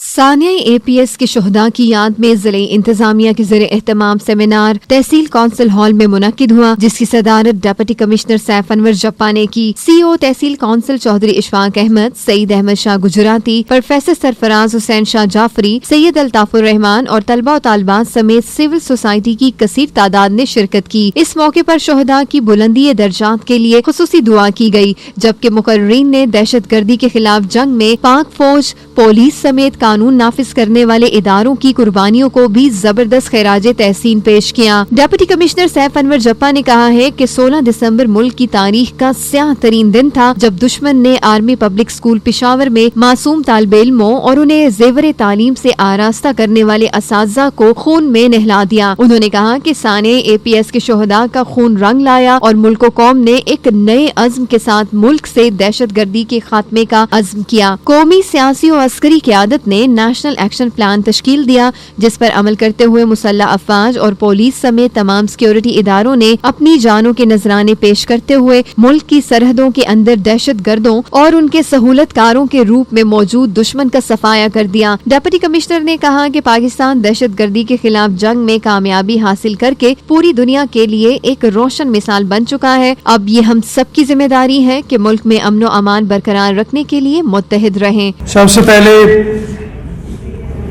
ثانیہ APS کے شہداء کی یاد میں ضلعی انتظامیہ کے زیر اہتمام سیمینار تحصیل کونسل ہال میں منعقد ہوا، جس کی صدارت ڈپٹی کمشنر سیف انور جپا نے کی۔ CO تحصیل کونسل چودھری اشفاق احمد، سعید احمد شاہ گجراتی، پروفیسر سرفراز حسین شاہ جعفری، سید الطاف الرحمان اور طلبہ و طالبات سمیت سول سوسائٹی کی کثیر تعداد نے شرکت کی۔ اس موقع پر شہداء کی بلندی درجات کے لیے خصوصی دعا کی گئی، جبکہ مقررین نے دہشت گردی کے خلاف جنگ میں پاک فوج، پولیس سمیت قانون نافذ کرنے والے اداروں کی قربانیوں کو بھی زبردست خراج تحسین پیش کیا۔ ڈپٹی کمشنر سیف انور جپا نے کہا ہے کہ 16 دسمبر ملک کی تاریخ کا سیاہ ترین دن تھا، جب دشمن نے آرمی پبلک اسکول پشاور میں معصوم طالب علموں اور انہیں زیور تعلیم سے آراستہ کرنے والے اساتذہ کو خون میں نہلا دیا۔ انہوں نے کہا کہ ثانیہ APS کے شہداء کا خون رنگ لایا اور ملک و قوم نے ایک نئے عزم کے ساتھ ملک سے دہشت گردی کے خاتمے کا عزم کیا۔ قومی، سیاسی و عسکری قیادت نے نیشنل ایکشن پلان تشکیل دیا، جس پر عمل کرتے ہوئے مسلح افواج اور پولیس سمیت تمام سیکیورٹی اداروں نے اپنی جانوں کے نذرانے پیش کرتے ہوئے ملک کی سرحدوں کے اندر دہشت گردوں اور ان کے سہولت کاروں کے روپ میں موجود دشمن کا صفایا کر دیا۔ ڈپٹی کمشنر نے کہا کہ پاکستان دہشت گردی کے خلاف جنگ میں کامیابی حاصل کر کے پوری دنیا کے لیے ایک روشن مثال بن چکا ہے۔ اب یہ ہم سب کی ذمہ داری ہے کہ ملک میں امن و امان برقرار رکھنے کے لیے متحد رہیں۔ سب سے پہلے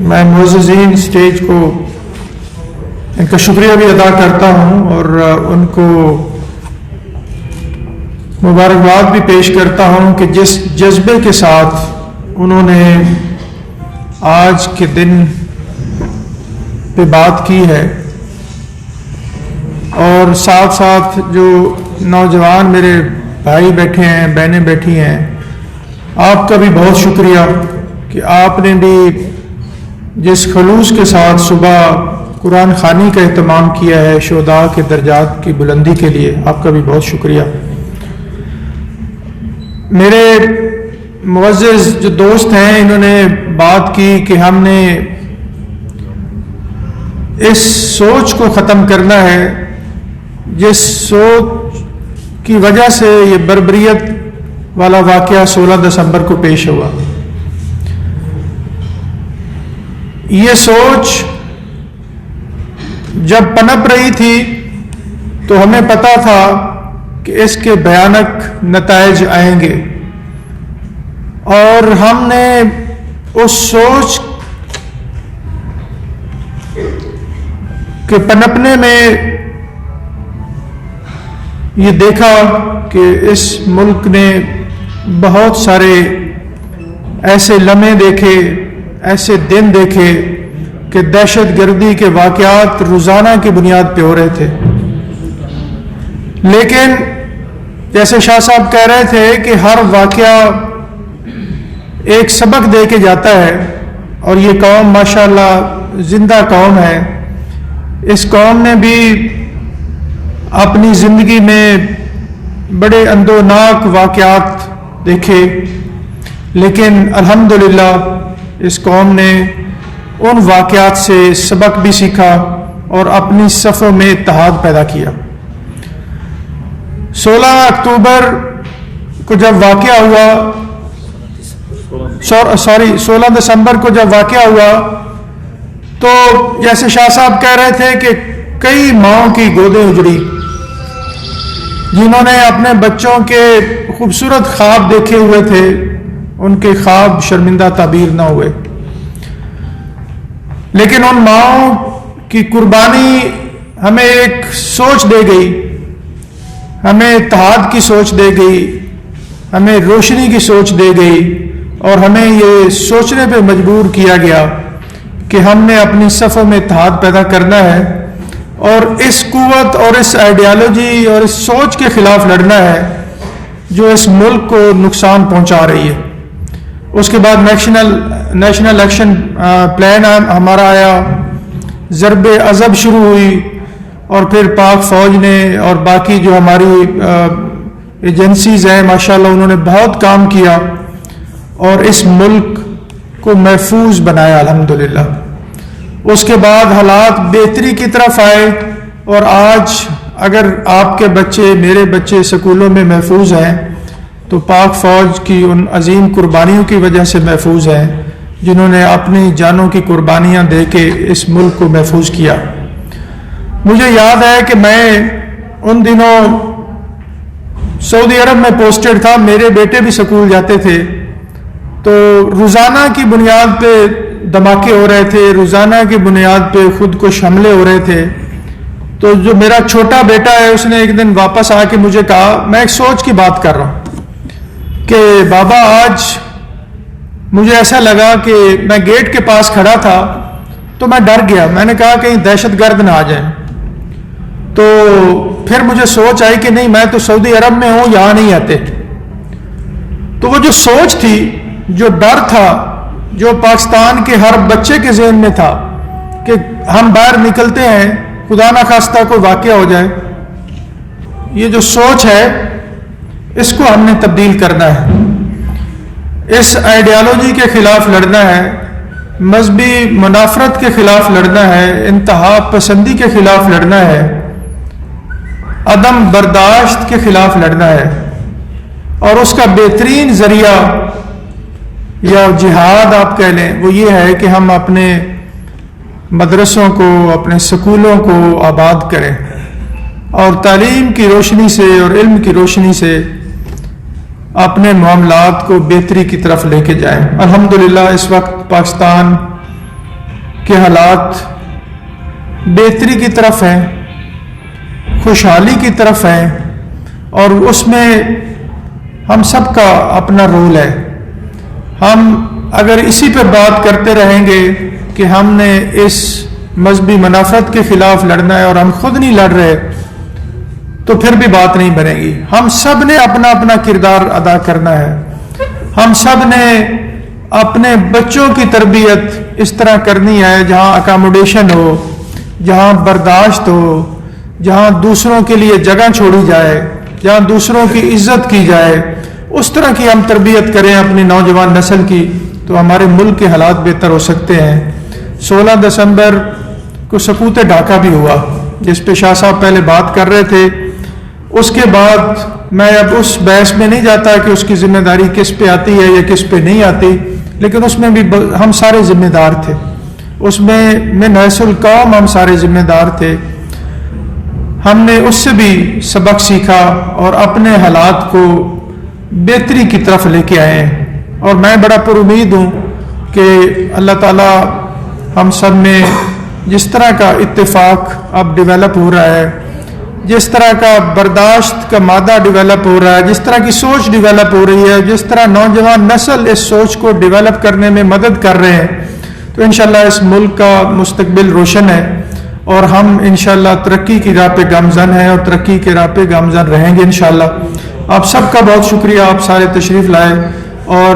میں معززین اسٹیج کو ان کا شکریہ بھی ادا کرتا ہوں اور ان کو مبارکباد بھی پیش کرتا ہوں کہ جس جذبے کے ساتھ انہوں نے آج کے دن پہ بات کی ہے، اور ساتھ ساتھ جو نوجوان میرے بھائی بیٹھے ہیں، بہنیں بیٹھی ہیں، آپ کا بھی بہت شکریہ کہ آپ نے بھی جس خلوص کے ساتھ صبح قرآن خوانی کا اہتمام کیا ہے شہداء کے درجات کی بلندی کے لیے، آپ کا بھی بہت شکریہ۔ میرے معزز جو دوست ہیں، انہوں نے بات کی کہ ہم نے اس سوچ کو ختم کرنا ہے جس سوچ کی وجہ سے یہ بربریت والا واقعہ 16 دسمبر کو پیش ہوا۔ یہ سوچ جب پنپ رہی تھی تو ہمیں پتا تھا کہ اس کے بھیانک نتائج آئیں گے، اور ہم نے اس سوچ کے پنپنے میں یہ دیکھا کہ اس ملک نے بہت سارے ایسے لمحے دیکھے، ایسے دن دیکھے کہ دہشت گردی کے واقعات روزانہ کی بنیاد پہ ہو رہے تھے، لیکن جیسے شاہ صاحب کہہ رہے تھے کہ ہر واقعہ ایک سبق دے کے جاتا ہے، اور یہ قوم ماشاءاللہ زندہ قوم ہے۔ اس قوم نے بھی اپنی زندگی میں بڑے اندوناک واقعات دیکھے، لیکن الحمدللہ اس قوم نے ان واقعات سے سبق بھی سیکھا اور اپنی صفوں میں اتحاد پیدا کیا۔ 16 دسمبر کو جب واقعہ ہوا تو جیسے شاہ صاحب کہہ رہے تھے کہ کئی ماؤں کی گودیں اجڑی، جنہوں نے اپنے بچوں کے خوبصورت خواب دیکھے ہوئے تھے، ان کے خواب شرمندہ تعبیر نہ ہوئے، لیکن ان ماؤں کی قربانی ہمیں ایک سوچ دے گئی، ہمیں اتحاد کی سوچ دے گئی، ہمیں روشنی کی سوچ دے گئی، اور ہمیں یہ سوچنے پہ مجبور کیا گیا کہ ہم نے اپنی صفوں میں اتحاد پیدا کرنا ہے اور اس قوت اور اس آئیڈیالوجی اور اس سوچ کے خلاف لڑنا ہے جو اس ملک کو نقصان پہنچا رہی ہے۔ اس کے بعد نیشنل ایکشن پلان ہمارا آیا، ضرب عضب شروع ہوئی، اور پھر پاک فوج نے اور باقی جو ہماری ایجنسیز ہیں ماشاءاللہ انہوں نے بہت کام کیا اور اس ملک کو محفوظ بنایا الحمدللہ۔ اس کے بعد حالات بہتری کی طرف آئے، اور آج اگر آپ کے بچے، میرے بچے سکولوں میں محفوظ ہیں تو پاک فوج کی ان عظیم قربانیوں کی وجہ سے محفوظ ہیں۔ جنہوں نے اپنی جانوں کی قربانیاں دے کے اس ملک کو محفوظ کیا. مجھے یاد ہے کہ میں ان دنوں سعودی عرب میں پوسٹڈ تھا, میرے بیٹے بھی سکول جاتے تھے, تو روزانہ کی بنیاد پہ دھماکے ہو رہے تھے, روزانہ کی بنیاد پہ خود کش حملے ہو رہے تھے. تو جو میرا چھوٹا بیٹا ہے اس نے ایک دن واپس آ کے مجھے کہا, میں ایک سوچ کی بات کر رہا ہوں کہ بابا آج مجھے ایسا لگا کہ میں گیٹ کے پاس کھڑا تھا تو میں ڈر گیا. میں نے کہا کہیں دہشت گرد نہ آ جائیں. تو پھر مجھے سوچ آئی کہ نہیں, میں تو سعودی عرب میں ہوں, یہاں نہیں آتے. تو وہ جو سوچ تھی, جو ڈر تھا, جو پاکستان کے ہر بچے کے ذہن میں تھا کہ ہم باہر نکلتے ہیں خدا نہ خواستہ کوئی واقعہ ہو جائے, یہ جو سوچ ہے اس کو ہم نے تبدیل کرنا ہے. اس آئیڈیالوجی کے خلاف لڑنا ہے, مذہبی منافرت کے خلاف لڑنا ہے, انتہا پسندی کے خلاف لڑنا ہے, عدم برداشت کے خلاف لڑنا ہے. اور اس کا بہترین ذریعہ یا جہاد آپ کہہ لیں وہ یہ ہے کہ ہم اپنے مدرسوں کو, اپنے سکولوں کو آباد کریں اور تعلیم کی روشنی سے اور علم کی روشنی سے اپنے معاملات کو بہتری کی طرف لے کے جائیں. الحمدللہ اس وقت پاکستان کے حالات بہتری کی طرف ہیں, خوشحالی کی طرف ہیں, اور اس میں ہم سب کا اپنا رول ہے. ہم اگر اسی پہ بات کرتے رہیں گے کہ ہم نے اس مذہبی منافرت کے خلاف لڑنا ہے اور ہم خود نہیں لڑ رہے, تو پھر بھی بات نہیں بنے گی. ہم سب نے اپنا اپنا کردار ادا کرنا ہے. ہم سب نے اپنے بچوں کی تربیت اس طرح کرنی ہے جہاں اکاموڈیشن ہو, جہاں برداشت ہو, جہاں دوسروں کے لیے جگہ چھوڑی جائے, جہاں دوسروں کی عزت کی جائے, اس طرح کی ہم تربیت کریں اپنی نوجوان نسل کی, تو ہمارے ملک کے حالات بہتر ہو سکتے ہیں. 16 دسمبر کو سقوط ڈھاکہ بھی ہوا جس پہ شاہ صاحب پہلے بات کر رہے تھے. اس کے بعد میں اب اس بحث میں نہیں جاتا کہ اس کی ذمہ داری کس پہ آتی ہے یا کس پہ نہیں آتی, لیکن اس میں بھی ہم سارے ذمہ دار تھے. اس میں من حیث القوم ہم سارے ذمہ دار تھے. ہم نے اس سے بھی سبق سیکھا اور اپنے حالات کو بہتری کی طرف لے کے آئے ہیں. اور میں بڑا پر امید ہوں کہ اللہ تعالیٰ ہم سب میں جس طرح کا اتفاق اب ڈیولپ ہو رہا ہے, جس طرح کا برداشت کا مادہ ڈیولپ ہو رہا ہے, جس طرح کی سوچ ڈیولپ ہو رہی ہے, جس طرح نوجوان نسل اس سوچ کو ڈیولپ کرنے میں مدد کر رہے ہیں, تو انشاءاللہ اس ملک کا مستقبل روشن ہے اور ہم انشاءاللہ ترقی کی راہ پہ گامزن ہیں اور ترقی کی راہ پہ گامزن رہیں گے انشاءاللہ. آپ سب کا بہت شکریہ, آپ سارے تشریف لائے اور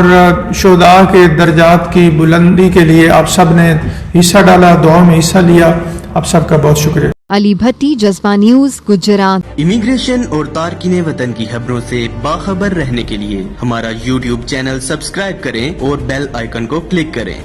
شہداء کے درجات کی بلندی کے لیے آپ سب نے حصہ ڈالا, دعاؤں میں حصہ لیا. آپ سب کا بہت شکریہ. علی بھٹی, جذبہ نیوز, گجرات. امیگریشن اور تارکین وطن کی خبروں سے باخبر رہنے کے لیے ہمارا YouTube چینل سبسکرائب کریں اور بیل آئیکن کو کلک کریں.